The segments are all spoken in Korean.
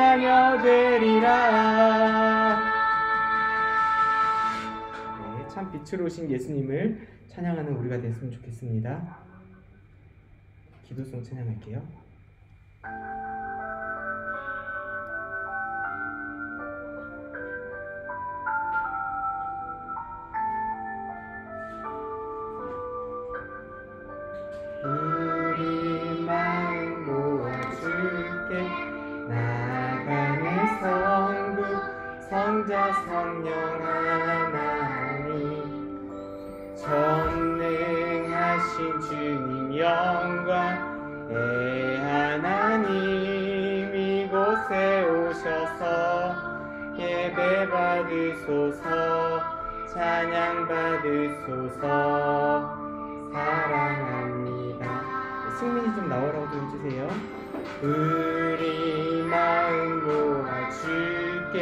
찬양하며 되리라. 네, 참 빛으로 오신 예수님을 찬양하는 우리가 됐으면 좋겠습니다. 기도송 찬양할게요. 우리 마음 모아줄게. 나아가는 성부 성자 성령 하나님, 전능하신 주님 영광 대하나님, 이곳에 오셔서 예배 받으소서, 찬양 받으소서. 사랑합니다. 승민이 좀 나오라고 좀 해주세요. 우리 마음 모아줄게.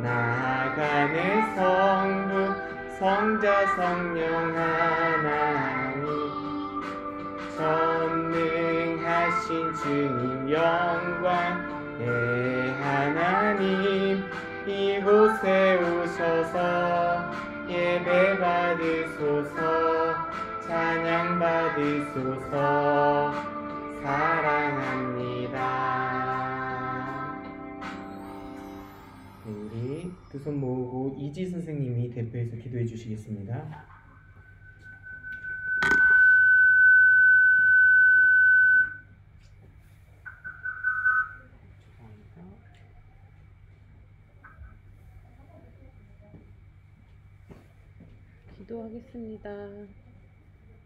나아가는 성부 성자 성령 하나님, 전능하신 주님 영광 대하나님, 이곳에 오셔서 예배 받으소서, 찬양 받으소서. 사랑합니다. 우리 두 손 모으고 이지 선생님이 대표해서 기도해 주시겠습니다. 기도하겠습니다.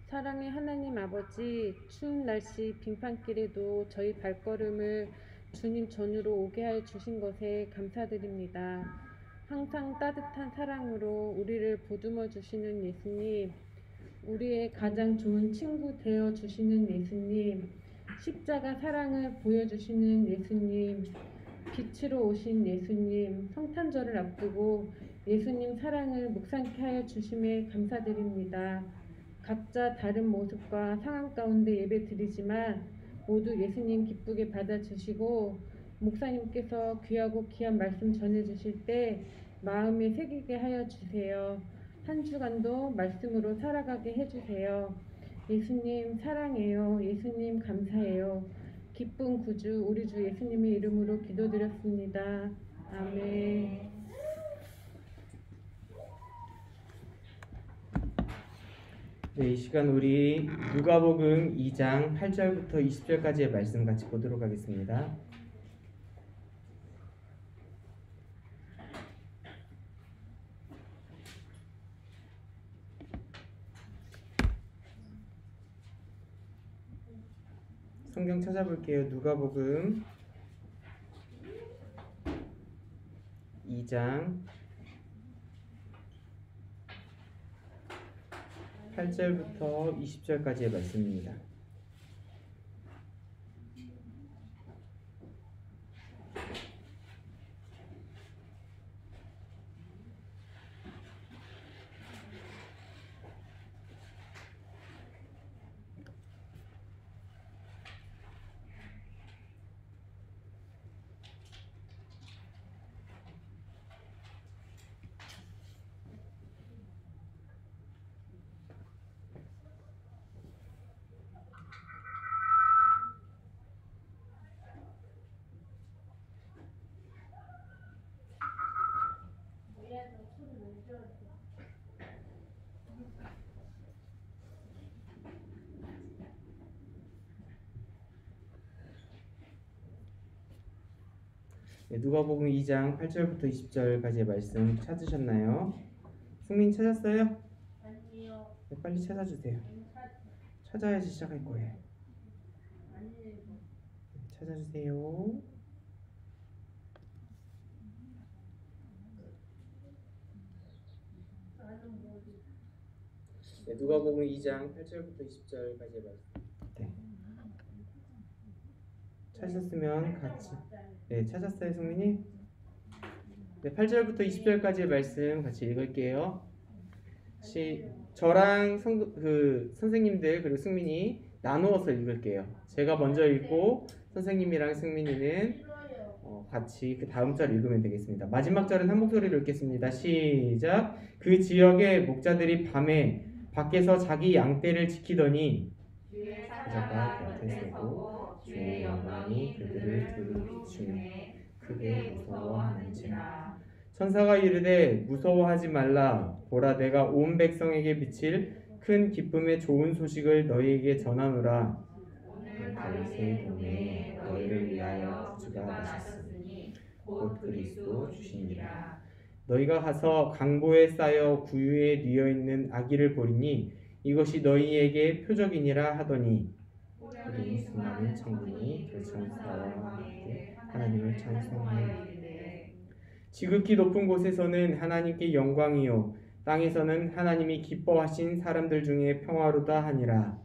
사랑의 하나님 아버지, 추운 날씨 빙판길에도 저희 발걸음을 주님 전으로 오게 해 주신 것에 감사드립니다. 항상 따뜻한 사랑으로 우리를 보듬어 주시는 예수님, 우리의 가장 좋은 친구 되어 주시는 예수님, 십자가 사랑을 보여주시는 예수님, 빛으로 오신 예수님, 성탄절을 앞두고 예수님 사랑을 묵상케 하여 주심에 감사드립니다. 각자 다른 모습과 상황 가운데 예배 드리지만 모두 예수님 기쁘게 받아주시고, 목사님께서 귀하고 귀한 말씀 전해주실 때 마음에 새기게 하여 주세요. 한 주간도 말씀으로 살아가게 해주세요. 예수님 사랑해요. 예수님 감사해요. 기쁜 구주 우리 주 예수님의 이름으로 기도드렸습니다. 아멘. 네, 이 시간 우리 누가복음 2장 8절부터 20절까지의 말씀 같이 보도록 하겠습니다. 성경 찾아볼게요. 누가복음 2장 8절부터 20절까지의 말씀입니다. 네, 누가복음 2장 8절부터 20절까지의 말씀 찾으셨나요? 승민 찾았어요? 아니요. 네, 빨리 찾아주세요. 찾아야지 시작할 거예요. 네, 찾아주세요. 네, 누가복음 2장 8절부터 20절까지의 말씀. 네. 찾으셨으면 같이. 네, 찾았어요, 승민이? 네, 8절부터 20절까지의 말씀 같이 읽을게요. 저랑 선생님들 그리고 승민이 나누어서 읽을게요. 제가 먼저 읽고 선생님이랑 승민이는 같이 그 다음 절 읽으면 되겠습니다. 마지막 절은 한 목소리로 읽겠습니다. 시작. 그 지역의 목자들이 밤에 밖에서 자기 양떼를 지키더니 주의 사자가 사자가 곁에 곁에 서고 서고 주의 주의 영광이 영광이 그들을 그들을 두루 두루 비추매 비추매 크게 크게 무서워하는지라. 무서워하는지라. 천사가 이르되 무서워하지 말라. 보라 내가 온 백성에게 미칠 큰 기쁨의 좋은 소식을 너희에게 전하노라. 오늘 다윗의 동네에 너희를 위하여 구주가 나셨으니 곧 그리스도 주시니라. 너희가 가서 강보에 쌓여 구유에 뉘어 있는 아기를 보리니 이것이 너희에게 표적이니라 하더니 우리 수많은 천군이 그 천사와 함께 하나님을 찬송하여 지극히 높은 곳에서는 하나님께 영광이요 땅에서는 하나님이 기뻐하신 사람들 중에 평화로다 하니라.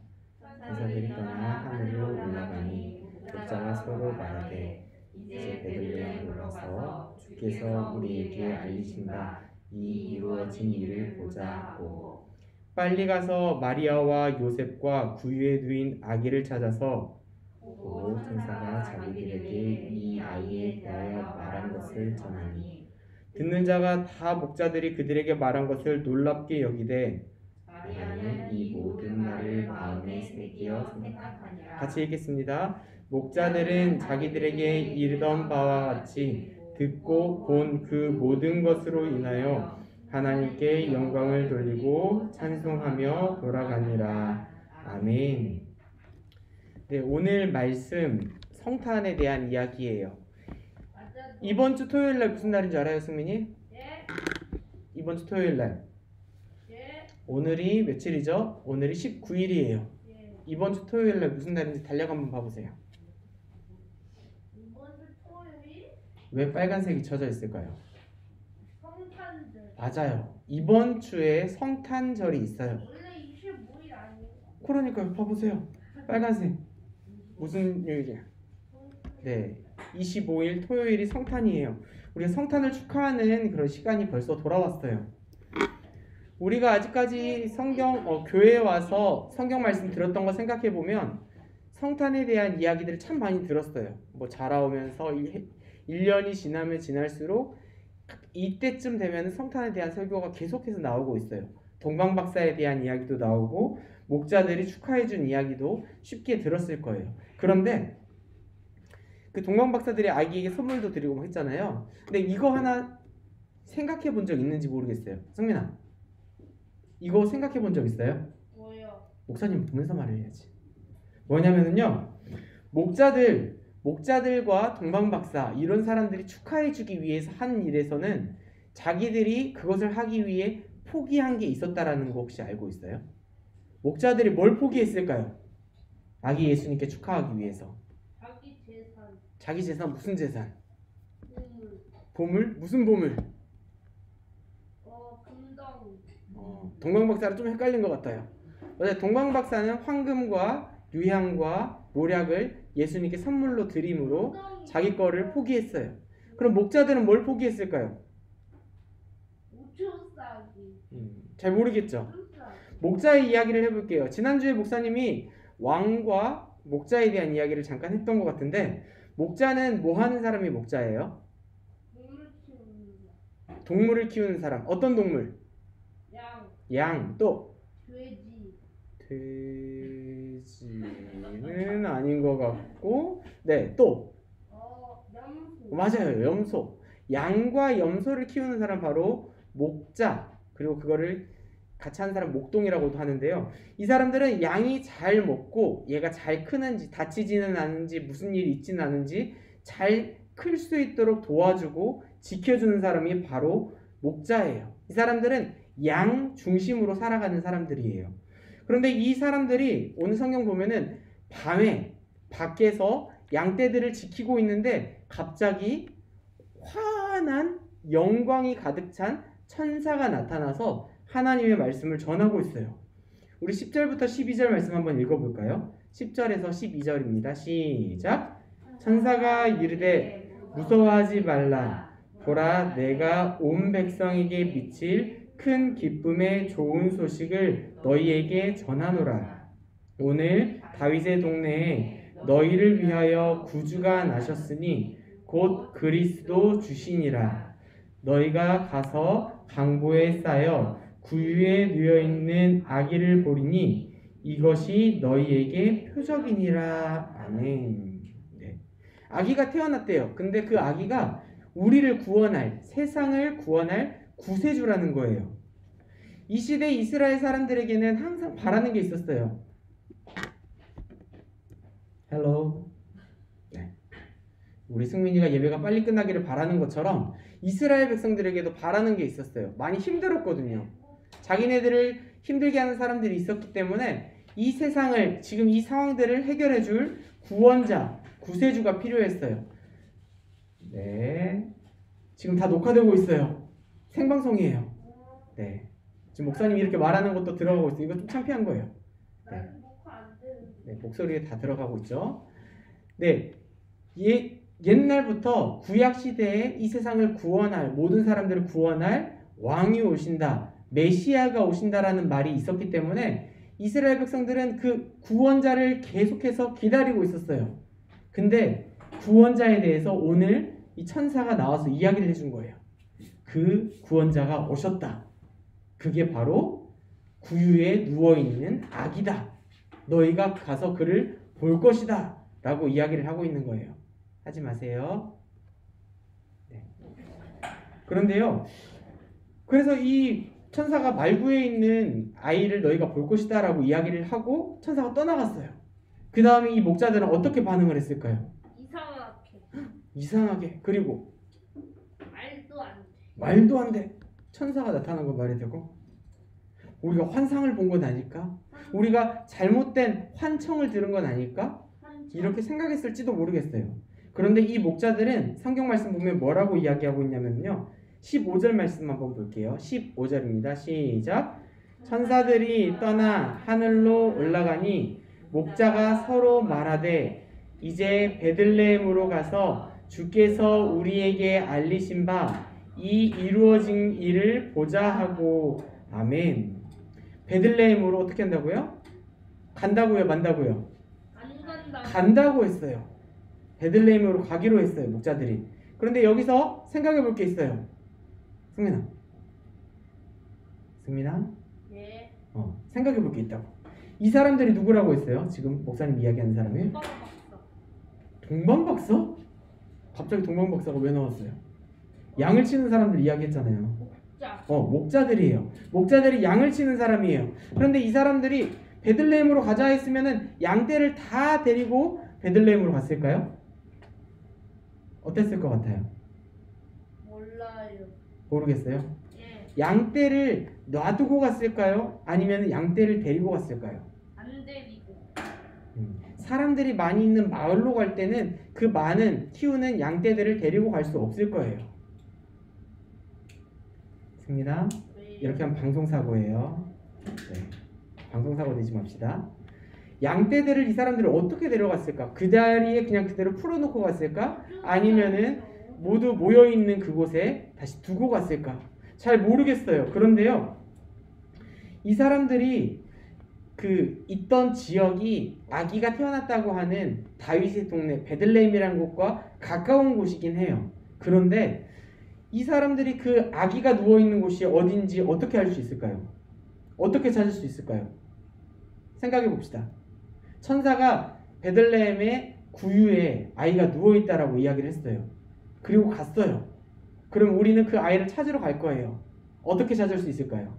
천사들이 떠나 하늘로 올라가니 목자가 서로 말하되 이제 베들레헴으로 가서 주께서 우리에게 알리신 바 이 이루어진 일을 보자 하고 빨리 가서 마리아와 요셉과 구유에 누인 아기를 찾아서 보고 천사가 자기들에게 이 아이에 대하여 말한 것을 전하니 듣는 자가 다 목자들이 그들에게 말한 것을 놀랍게 여기되 마리아는 이 모든 말을 마음에 새기어 생각하니라. 같이 읽겠습니다. 목자들은 자기들에게 이르던 바와 같이 듣고 본 그 모든 것으로 인하여 하나님께 영광을 돌리고 찬송하며 돌아가니라. 아멘. 네, 오늘 말씀 성탄에 대한 이야기예요. 이번 주 토요일 날 무슨 날인 줄 알아요, 승민이? 이번 주 토요일 날. 오늘이 며칠이죠? 오늘이 19일이에요. 이번 주 토요일 날 무슨 날인지 달력 한번 봐보세요. 이번 주 토요일 왜 빨간색이 쳐져 있을까요? 성탄절. 맞아요. 이번 주에 성탄절이 있어요. 원래 25일 아니에요? 그러니까요. 봐보세요. 빨간색. 무슨 요일이야? 네, 25일 토요일이 성탄이에요. 우리가 성탄을 축하하는 그런 시간이 벌써 돌아왔어요. 우리가 아직까지 교회에 와서 성경 말씀 들었던 거 생각해 보면 성탄에 대한 이야기들을 참 많이 들었어요. 뭐 자라오면서 1년이 지나면 지날수록 이때쯤 되면 성탄에 대한 설교가 계속해서 나오고 있어요. 동방박사에 대한 이야기도 나오고 목자들이 축하해준 이야기도 쉽게 들었을 거예요. 그런데 그 동방박사들이 아기에게 선물도 드리고 막 했잖아요. 근데 이거 하나 생각해 본 적 있는지 모르겠어요. 성민아, 이거 생각해 본 적 있어요? 뭐요? 목사님 보면서 말을 해야지. 뭐냐면은요, 목자들과 동방박사 이런 사람들이 축하해주기 위해서 한 일에서는 자기들이 그것을 하기 위해 포기한 게 있었다라는 거 혹시 알고 있어요? 목자들이 뭘 포기했을까요? 아기 예수님께 축하하기 위해서. 자기 재산. 자기 재산, 무슨 재산? 보물. 보물? 무슨 보물? 금덩이. 동방박사랑 좀 헷갈린 것 같아요. 맞아요. 동방박사는 황금과 유향과 모략을 예수님께 선물로 드림으로 자기 거를 포기했어요. 그럼 목자들은 뭘 포기했을까요? 우초싸기. 잘 모르겠죠. 우초싸기. 목자의 이야기를 해볼게요. 지난주에 목사님이 왕과 목자에 대한 이야기를 잠깐 했던 것 같은데, 목자는 뭐 하는 사람이 목자예요? 동물 키우는 거. 동물을 키우는 사람. 어떤 동물? 양. 양. 또? 돼지. 돼지는 아닌 것 같고, 네, 또? 염소. 맞아요, 염소. 양과 염소를 키우는 사람 바로 목자, 그리고 그거를 같이 하는 사람 목동이라고도 하는데요. 이 사람들은 양이 잘 먹고 얘가 잘 크는지, 다치지는 않은지, 무슨 일이 있지는 않은지 잘 클 수 있도록 도와주고 지켜주는 사람이 바로 목자예요. 이 사람들은 양 중심으로 살아가는 사람들이에요. 그런데 이 사람들이 오늘 성경 보면은 밤에 밖에서 양떼들을 지키고 있는데 갑자기 환한 영광이 가득 찬 천사가 나타나서 하나님의 말씀을 전하고 있어요. 우리 10절부터 12절 말씀 한번 읽어볼까요? 10절에서 12절입니다. 시작. 천사가 이르되 무서워하지 말라. 보라 내가 온 백성에게 미칠 큰 기쁨의 좋은 소식을 너희에게 전하노라. 오늘 다윗의 동네에 너희를 위하여 구주가 나셨으니 곧 그리스도 주시니라. 너희가 가서 강보에 쌓여 구유에 누워 있는 아기를 보리니 이것이 너희에게 표적이니라. 아멘. 네. 아기가 태어났대요. 근데 그 아기가 우리를 구원할, 세상을 구원할 구세주라는 거예요. 이 시대 이스라엘 사람들에게는 항상 바라는 게 있었어요. 헬로. 네. 우리 승민이가 예배가 빨리 끝나기를 바라는 것처럼 이스라엘 백성들에게도 바라는 게 있었어요. 많이 힘들었거든요. 자기네들을 힘들게 하는 사람들이 있었기 때문에 이 세상을, 지금 이 상황들을 해결해 줄 구원자, 구세주가 필요했어요. 네. 지금 다 녹화되고 있어요. 생방송이에요. 네. 지금 목사님이 이렇게 말하는 것도 들어가고 있어요. 이거 좀 창피한 거예요. 네. 네, 목소리에 다 들어가고 있죠. 네. 옛날부터 구약 시대에 이 세상을 구원할, 모든 사람들을 구원할 왕이 오신다, 메시아가 오신다라는 말이 있었기 때문에 이스라엘 백성들은 그 구원자를 계속해서 기다리고 있었어요. 근데 구원자에 대해서 오늘 이 천사가 나와서 이야기를 해준 거예요. 그 구원자가 오셨다. 그게 바로 구유에 누워있는 아기다. 너희가 가서 그를 볼 것이다 라고 이야기를 하고 있는 거예요. 하지 마세요. 네. 그런데요, 그래서 이 천사가 말구에 있는 아이를 너희가 볼 것이다 라고 이야기를 하고 천사가 떠나갔어요. 그 다음에 이 목자들은 어떻게 반응을 했을까요? 이상하게. 그리고 말도 안 돼. 천사가 나타난 건 말이 되고, 우리가 환상을 본 건 아닐까? 우리가 잘못된 환청을 들은 건 아닐까? 이렇게 생각했을지도 모르겠어요. 그런데 이 목자들은 성경 말씀 보면 뭐라고 이야기하고 있냐면요, 15절 말씀 한번 볼게요. 15절입니다. 시작. 천사들이 떠나 하늘로 올라가니 목자가 서로 말하되 이제 베들레헴으로 가서 주께서 우리에게 알리신 바 이 이루어진 일을 보자 하고. 아멘. 베들레헴으로 어떻게 한다고요? 간다고요? 만다고요? 간다고 했어요. 베들레헴으로 가기로 했어요, 목자들이. 그런데 여기서 생각해 볼 게 있어요. 승민아. 네. 생각해 볼 게 있다고. 이 사람들이 누구라고 했어요? 지금 목사님 이야기하는 사람이? 동방박사? 갑자기 동방박사가 왜 나왔어요? 양을 치는 사람들 이야기했잖아요. 목자들이에요. 목자들이 양을 치는 사람이에요. 그런데 이 사람들이 베들레헴으로 가자 했으면은 양떼를 다 데리고 베들레헴으로 갔을까요? 어땠을 것 같아요? 몰라요. 모르겠어요. 예. 양떼를 놔두고 갔을까요? 아니면 양떼를 데리고 갔을까요? 안 데리고. 사람들이 많이 있는 마을로 갈 때는 그 많은 키우는 양떼들을 데리고 갈 수 없을 거예요. 있습니다. 이렇게 하면 방송사고예요. 네. 방송사고 내지 맙시다. 양떼들을 이 사람들이 어떻게 데려갔을까? 그 자리에 그냥 그대로 풀어놓고 갔을까? 아니면은 모두 모여있는 그곳에 다시 두고 갔을까? 잘 모르겠어요. 그런데요, 이 사람들이 그 있던 지역이 아기가 태어났다고 하는 다윗의 동네 베들레헴이라는 곳과 가까운 곳이긴 해요. 그런데 이 사람들이 그 아기가 누워있는 곳이 어딘지 어떻게 알 수 있을까요? 어떻게 찾을 수 있을까요? 생각해 봅시다. 천사가 베들레헴의 구유에 아이가 누워있다라고 이야기를 했어요. 그리고 갔어요. 그럼 우리는 그 아이를 찾으러 갈 거예요. 어떻게 찾을 수 있을까요?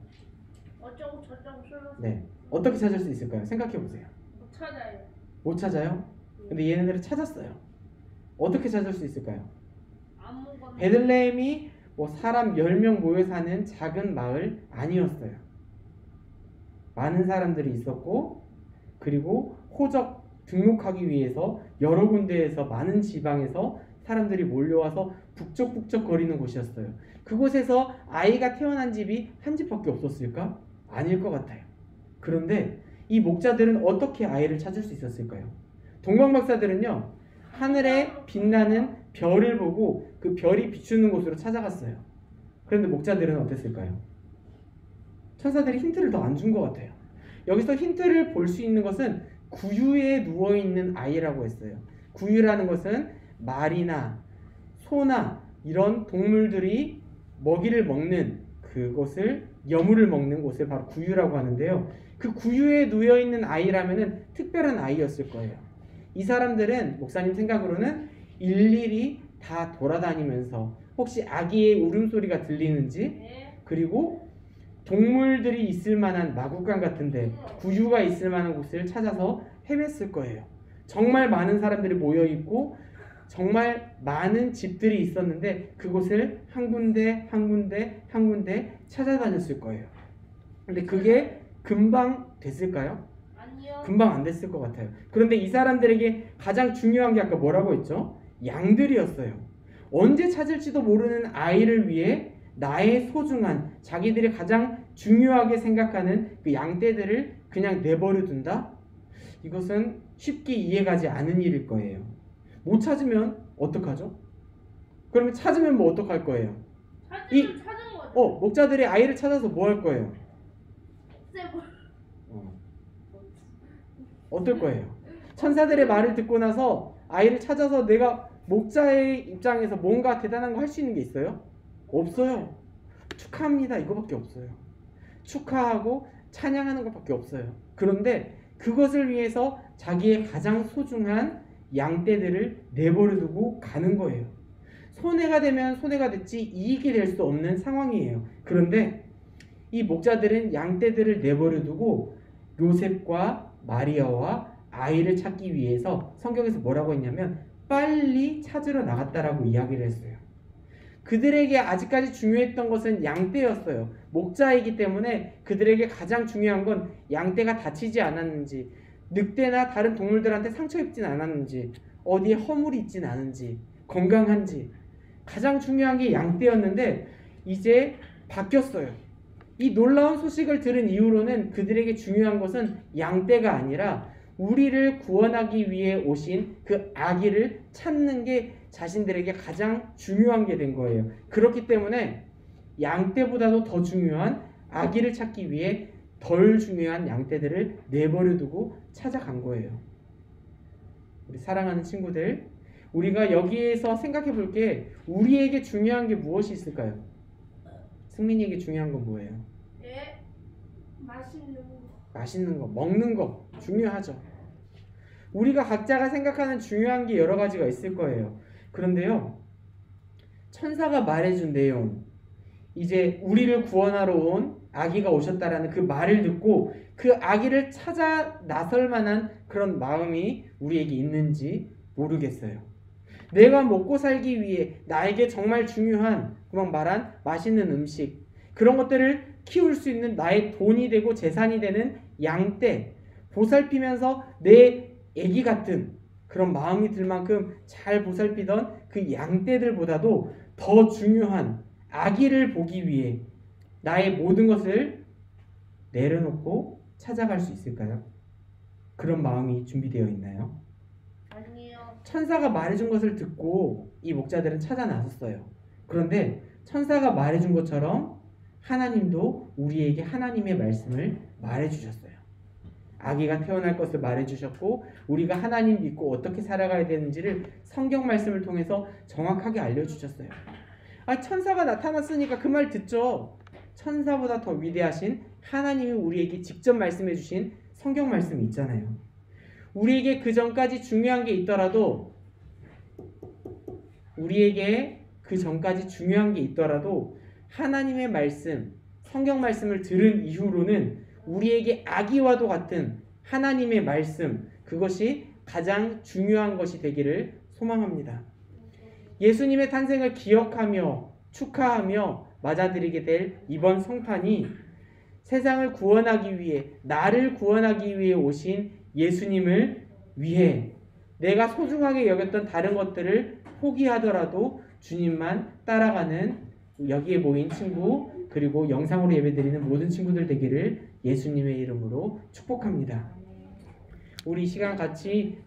어쩌고 저쩌고 써서 네, 어떻게 찾을 수 있을까요? 생각해 보세요. 못 찾아요. 못 찾아요? 근데 얘네들은 찾았어요. 어떻게 찾을 수 있을까요? 아무거나. 베들레헴이 뭐 사람 10명 모여 사는 작은 마을 아니었어요. 많은 사람들이 있었고, 그리고 호적 등록하기 위해서 여러 군데에서, 많은 지방에서 사람들이 몰려와서 북적북적 거리는 곳이었어요. 그곳에서 아이가 태어난 집이 한 집밖에 없었을까? 아닐 것 같아요. 그런데 이 목자들은 어떻게 아이를 찾을 수 있었을까요? 동방박사들은요, 하늘에 빛나는 별을 보고 그 별이 비추는 곳으로 찾아갔어요. 그런데 목자들은 어땠을까요? 천사들이 힌트를 더 안 준 것 같아요. 여기서 힌트를 볼 수 있는 것은 구유에 누워있는 아이라고 했어요. 구유라는 것은 말이나 소나 이런 동물들이 먹이를 먹는 그곳을 여물을 먹는 곳을 바로 구유라고 하는데요. 그 구유에 누워 있는 아이라면은 특별한 아이였을 거예요. 이 사람들은 목사님 생각으로는 일일이 다 돌아다니면서 혹시 아기의 울음소리가 들리는지 네. 그리고 동물들이 있을 만한 마구간 같은데 구유가 있을 만한 곳을 찾아서 헤맸을 거예요. 정말 많은 사람들이 모여 있고 정말 많은 집들이 있었는데 그곳을 한 군데 한 군데 한 군데 찾아다녔을 거예요. 근데 그게 금방 됐을까요? 아니요. 금방 안 됐을 것 같아요. 그런데 이 사람들에게 가장 중요한 게 아까 뭐라고 했죠? 양들이었어요. 언제 찾을지도 모르는 아이를 위해 나의 소중한 자기들이 가장 중요하게 생각하는 그 양떼들을 그냥 내버려 둔다? 이것은 쉽게 이해가지 않은 일일 거예요. 못 찾으면 어떡하죠? 그러면 찾으면 뭐 어떡할 거예요? 찾은 거죠. 목자들이 아이를 찾아서 뭐 할 거예요? 없애버려. 어떨 거예요? 천사들의 말을 듣고 나서 아이를 찾아서 내가 목자의 입장에서 뭔가 대단한 거 할 수 있는 게 있어요? 없어요. 축하합니다. 이거밖에 없어요. 축하하고 찬양하는 것밖에 없어요. 그런데 그것을 위해서 자기의 가장 소중한 양떼들을 내버려 두고 가는 거예요. 손해가 되면 손해가 됐지 이익이 될 수 없는 상황이에요. 그런데 이 목자들은 양떼들을 내버려 두고 요셉과 마리아와 아이를 찾기 위해서 성경에서 뭐라고 했냐면 빨리 찾으러 나갔다라고 이야기를 했어요. 그들에게 아직까지 중요했던 것은 양떼였어요. 목자이기 때문에 그들에게 가장 중요한 건 양떼가 다치지 않았는지, 늑대나 다른 동물들한테 상처 입진 않았는지, 어디에 허물이 있진 않은지, 건강한지, 가장 중요한 게 양떼였는데 이제 바뀌었어요. 이 놀라운 소식을 들은 이후로는 그들에게 중요한 것은 양떼가 아니라 우리를 구원하기 위해 오신 그 아기를 찾는 게 자신들에게 가장 중요한 게 된 거예요. 그렇기 때문에 양떼보다도 더 중요한 아기를 찾기 위해 덜 중요한 양떼들을 내버려 두고 찾아간 거예요. 우리 사랑하는 친구들, 우리가 여기에서 생각해 볼 게 우리에게 중요한 게 무엇이 있을까요? 승민이에게 중요한 건 뭐예요? 네. 맛있는 거. 맛있는 거, 먹는 거 중요하죠. 우리가 각자가 생각하는 중요한 게 여러 가지가 있을 거예요. 그런데요, 천사가 말해준 내용, 이제 우리를 구원하러 온 아기가 오셨다라는 그 말을 듣고 그 아기를 찾아 나설 만한 그런 마음이 우리에게 있는지 모르겠어요. 내가 먹고 살기 위해 나에게 정말 중요한 그만 말한 맛있는 음식, 그런 것들을 키울 수 있는 나의 돈이 되고 재산이 되는 양떼, 보살피면서 내 애기 같은 그런 마음이 들 만큼 잘 보살피던 그 양떼들보다도 더 중요한 아기를 보기 위해 나의 모든 것을 내려놓고 찾아갈 수 있을까요? 그런 마음이 준비되어 있나요? 아니요. 천사가 말해준 것을 듣고 이 목자들은 찾아 나섰어요. 그런데 천사가 말해준 것처럼 하나님도 우리에게 하나님의 말씀을 말해주셨어요. 아기가 태어날 것을 말해주셨고 우리가 하나님 믿고 어떻게 살아가야 되는지를 성경 말씀을 통해서 정확하게 알려주셨어요. 천사가 나타났으니까 그 말 듣죠. 천사보다 더 위대하신 하나님이 우리에게 직접 말씀해 주신 성경 말씀이 있잖아요. 우리에게 그 전까지 중요한 게 있더라도 하나님의 말씀, 성경 말씀을 들은 이후로는 우리에게 아기와도 같은 하나님의 말씀, 그것이 가장 중요한 것이 되기를 소망합니다. 예수님의 탄생을 기억하며 축하하며 맞아들이게 될 이번 성탄이 세상을 구원하기 위해, 나를 구원하기 위해 오신 예수님을 위해 내가 소중하게 여겼던 다른 것들을 포기하더라도 주님만 따라가는 여기에 모인 친구, 그리고 영상으로 예배드리는 모든 친구들 되기를 예수님의 이름으로 축복합니다. 우리 이 시간 같이